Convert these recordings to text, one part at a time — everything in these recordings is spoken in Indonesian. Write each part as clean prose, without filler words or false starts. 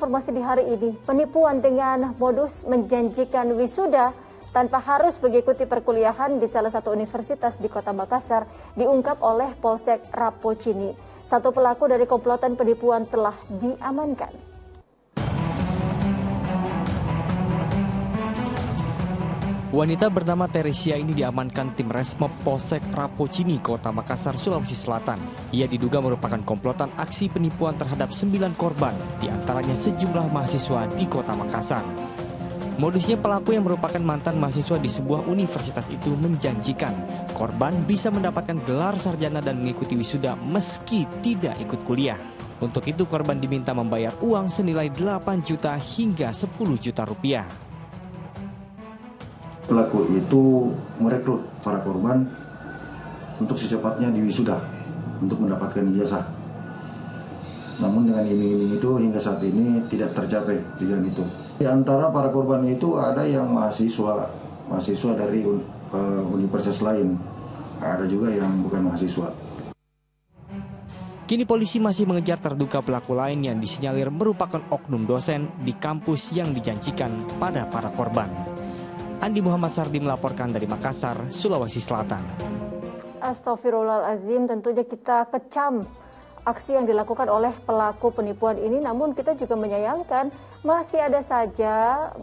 informasi di hari ini, penipuan dengan modus menjanjikan wisuda tanpa harus mengikuti perkuliahan di salah satu universitas di Kota Makassar diungkap oleh Polsek Rapocini. Satu pelaku dari komplotan penipuan telah diamankan. Wanita bernama Teresia ini diamankan tim Resmob Polsek Rapocini, Kota Makassar, Sulawesi Selatan. Ia diduga merupakan komplotan aksi penipuan terhadap 9 korban, diantaranya sejumlah mahasiswa di Kota Makassar. Modusnya pelaku yang merupakan mantan mahasiswa di sebuah universitas itu menjanjikan korban bisa mendapatkan gelar sarjana dan mengikuti wisuda meski tidak ikut kuliah. Untuk itu korban diminta membayar uang senilai 8 juta hingga 10 juta rupiah. Pelaku itu merekrut para korban untuk secepatnya diwisuda untuk mendapatkan ijazah. Namun dengan iming-iming itu hingga saat ini tidak tercapai tujuan itu. Di antara para korban itu ada yang mahasiswa dari universitas lain, ada juga yang bukan mahasiswa. Kini polisi masih mengejar terduga pelaku lain yang disinyalir merupakan oknum dosen di kampus yang dijanjikan pada para korban. Andi Muhammad Sardi melaporkan dari Makassar, Sulawesi Selatan. Astaghfirullahaladzim, tentunya kita kecam aksi yang dilakukan oleh pelaku penipuan ini, namun kita juga menyayangkan masih ada saja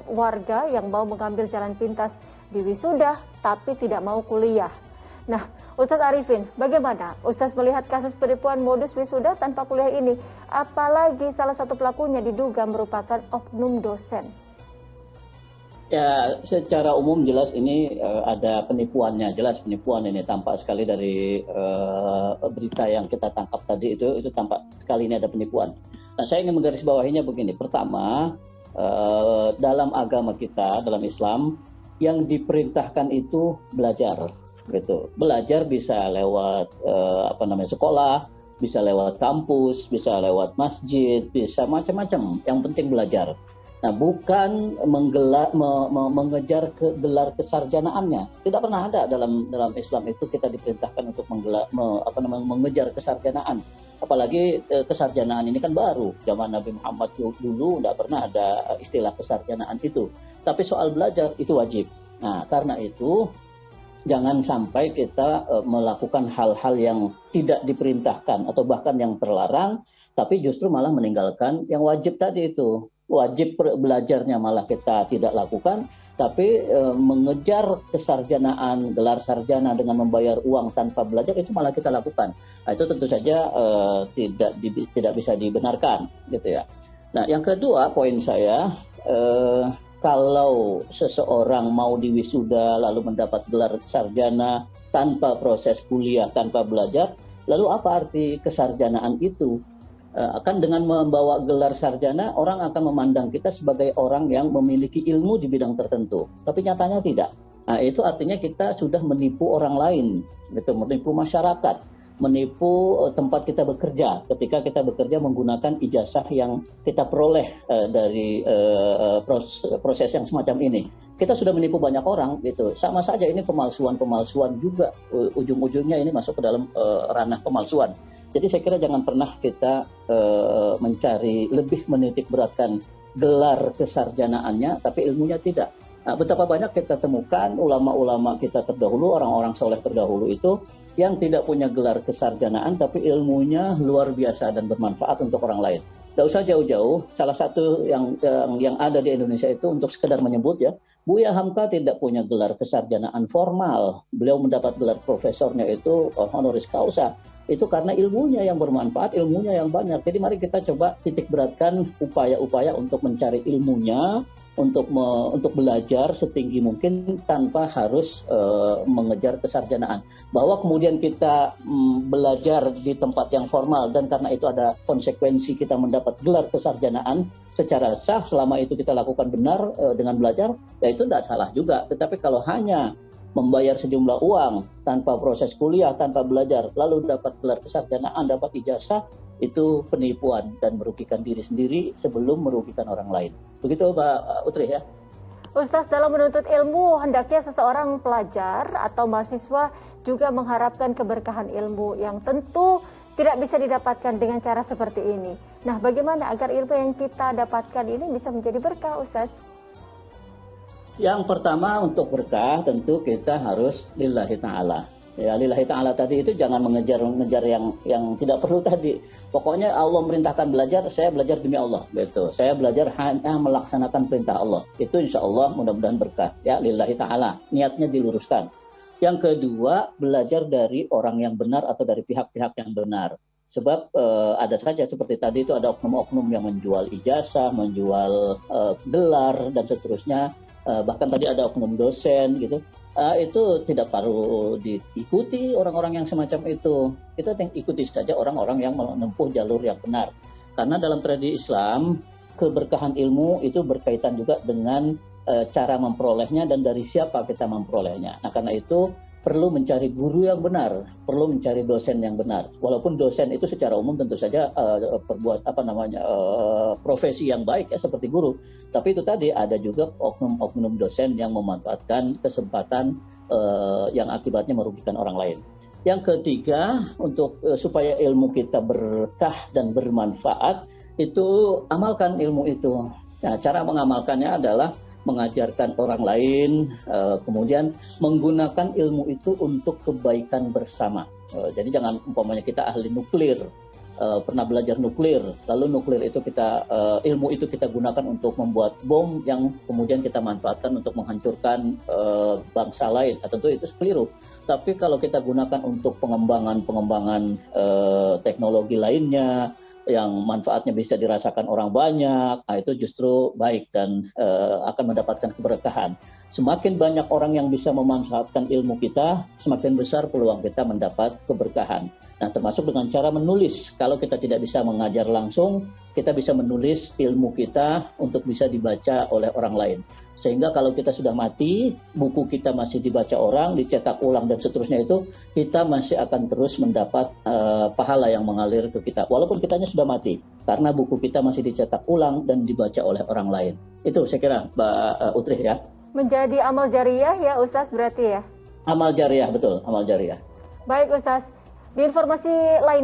warga yang mau mengambil jalan pintas di wisuda tapi tidak mau kuliah. Nah, Ustadz Arifin, bagaimana Ustadz melihat kasus penipuan modus wisuda tanpa kuliah ini? Apalagi salah satu pelakunya diduga merupakan oknum dosen. Ya, secara umum jelas ini ada penipuannya, jelas penipuan ini tampak sekali dari berita yang kita tangkap tadi itu tampak sekali ini ada penipuan. Nah, saya ingin menggarisbawahinya begini. Pertama, dalam agama kita, dalam Islam, yang diperintahkan itu belajar, gitu. Belajar bisa lewat sekolah, bisa lewat kampus, bisa lewat masjid, bisa macam-macam. Yang penting belajar. Nah, bukan mengejar gelar kesarjanaannya. Tidak pernah ada dalam Islam itu kita diperintahkan untuk mengejar kesarjanaan. Apalagi kesarjanaan ini kan baru. Zaman Nabi Muhammad dulu tidak pernah ada istilah kesarjanaan itu. Tapi soal belajar itu wajib. Nah, karena itu jangan sampai kita melakukan hal-hal yang tidak diperintahkan atau bahkan yang terlarang, tapi justru malah meninggalkan yang wajib tadi itu. Wajib belajarnya malah kita tidak lakukan, tapi mengejar kesarjanaan, gelar sarjana dengan membayar uang tanpa belajar itu malah kita lakukan. Nah, itu tentu saja tidak bisa dibenarkan, gitu ya. Nah, yang kedua poin saya, kalau seseorang mau diwisuda lalu mendapat gelar sarjana tanpa proses kuliah, tanpa belajar, lalu apa arti kesarjanaan itu? Kan dengan membawa gelar sarjana, orang akan memandang kita sebagai orang yang memiliki ilmu di bidang tertentu. Tapi nyatanya tidak. Nah, itu artinya kita sudah menipu orang lain, gitu, menipu masyarakat, menipu tempat kita bekerja. Ketika kita bekerja menggunakan ijazah yang kita peroleh dari proses yang semacam ini. Kita sudah menipu banyak orang, gitu. Sama saja ini pemalsuan juga. Ujung-ujungnya ini masuk ke dalam ranah pemalsuan. Jadi saya kira jangan pernah kita mencari lebih menitik beratkan gelar kesarjanaannya, tapi ilmunya tidak. Nah, betapa banyak kita temukan ulama-ulama kita terdahulu, orang-orang soleh terdahulu itu yang tidak punya gelar kesarjanaan, tapi ilmunya luar biasa dan bermanfaat untuk orang lain. Tidak usah jauh-jauh, salah satu yang ada di Indonesia itu untuk sekedar menyebut ya, Buya Hamka tidak punya gelar kesarjanaan formal. Beliau mendapat gelar profesornya itu honoris causa. Itu karena ilmunya yang bermanfaat, ilmunya yang banyak. Jadi mari kita coba titik beratkan upaya-upaya untuk mencari ilmunya, untuk belajar setinggi mungkin tanpa harus mengejar kesarjanaan. Bahwa kemudian kita belajar di tempat yang formal dan karena itu ada konsekuensi kita mendapat gelar kesarjanaan secara sah selama itu kita lakukan benar dengan belajar, ya itu tidak salah juga. Tetapi kalau hanya membayar sejumlah uang tanpa proses kuliah, tanpa belajar, lalu dapat gelar kesarjanaan, dapat ijazah, itu penipuan dan merugikan diri sendiri sebelum merugikan orang lain. Begitu Mbak Utri ya. Ustaz, dalam menuntut ilmu, hendaknya seseorang pelajar atau mahasiswa juga mengharapkan keberkahan ilmu yang tentu tidak bisa didapatkan dengan cara seperti ini. Nah, bagaimana agar ilmu yang kita dapatkan ini bisa menjadi berkah, Ustaz? Yang pertama untuk berkah tentu kita harus lillahi ta'ala. Ya, lillahi ta'ala tadi itu jangan mengejar yang tidak perlu tadi. Pokoknya Allah merintahkan belajar, saya belajar demi Allah. Gitu. Saya belajar hanya melaksanakan perintah Allah. Itu insya Allah mudah-mudahan berkah. Ya, lillahi ta'ala. Niatnya diluruskan. Yang kedua, belajar dari orang yang benar atau dari pihak-pihak yang benar. Sebab ada saja seperti tadi itu ada oknum-oknum yang menjual ijazah, menjual gelar dan seterusnya. Bahkan tadi ada oknum dosen gitu. Itu tidak perlu diikuti orang-orang yang semacam itu. Kita ikuti saja orang-orang yang menempuh jalur yang benar. Karena dalam tradisi Islam, keberkahan ilmu itu berkaitan juga dengan cara memperolehnya dan dari siapa kita memperolehnya. Nah, karena itu perlu mencari guru yang benar, perlu mencari dosen yang benar. Walaupun dosen itu secara umum tentu saja profesi yang baik ya seperti guru. Tapi itu tadi ada juga oknum-oknum dosen yang memanfaatkan kesempatan yang akibatnya merugikan orang lain. Yang ketiga, untuk supaya ilmu kita berkah dan bermanfaat, itu amalkan ilmu itu. Nah, cara mengamalkannya adalah mengajarkan orang lain, kemudian menggunakan ilmu itu untuk kebaikan bersama. Jadi jangan umpamanya kita ahli nuklir, pernah belajar nuklir, lalu nuklir itu ilmu itu kita gunakan untuk membuat bom yang kemudian kita manfaatkan untuk menghancurkan bangsa lain. Nah, tentu itu keliru. Tapi kalau kita gunakan untuk pengembangan teknologi lainnya, yang manfaatnya bisa dirasakan orang banyak, itu justru baik dan akan mendapatkan keberkahan. Semakin banyak orang yang bisa memanfaatkan ilmu kita, semakin besar peluang kita mendapat keberkahan. Nah, termasuk dengan cara menulis. Kalau kita tidak bisa mengajar langsung, kita bisa menulis ilmu kita untuk bisa dibaca oleh orang lain. Sehingga kalau kita sudah mati, buku kita masih dibaca orang, dicetak ulang dan seterusnya itu, kita masih akan terus mendapat pahala yang mengalir ke kita. Walaupun kitanya sudah mati, karena buku kita masih dicetak ulang dan dibaca oleh orang lain. Itu saya kira, Mbak Utrih ya. Menjadi amal jariah ya Ustaz berarti ya? Amal jariah, betul, amal jariah. Baik Ustaz, di informasi lain